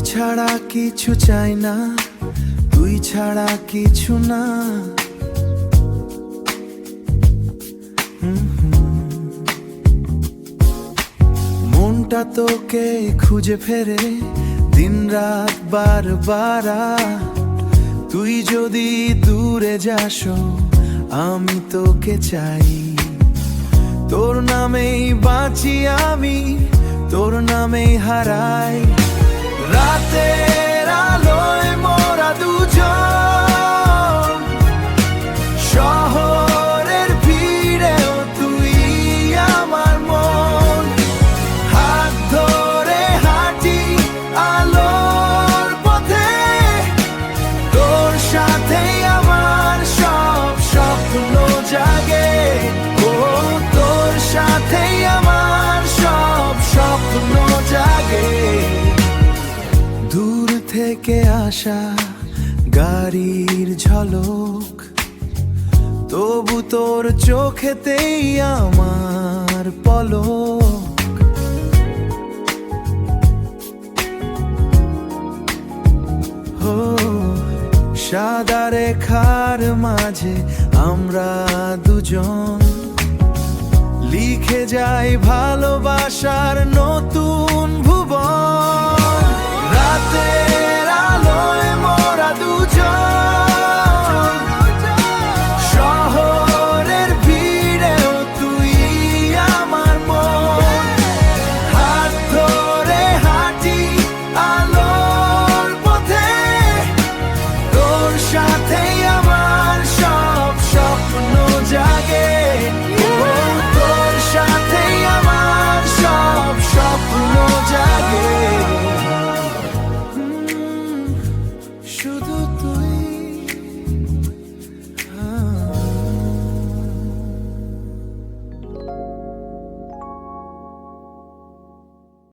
ছাড়া কিছু চাই না, তুই ছাড়া কিছু না। মনটা তোকে খুঁজে ফেরে দিন রাত বারবার। তুই যদি দূরে যাস আমি তোকে চাই, তোর নামেই বাঁচি আমি, তোর নামেই হারাই। রাতের আলোয় মোরা দুজন, শহরের ভিড়েও তুই আমার মন। হাত ধরে হাঁটি আলোর পথে, তোর সাথেই আমার সব স্বপ্ন জাগে। ও তোর সাথেই আমার সব স্বপ্ন জাগে। দূর থেকে আসা গাড়ির ঝলক, তবু তোর চোখেতেই আমার পলক। ও সাদা রেখার মাঝে আমরা দুজন, লিখে যাই ভালোবাসার নতুন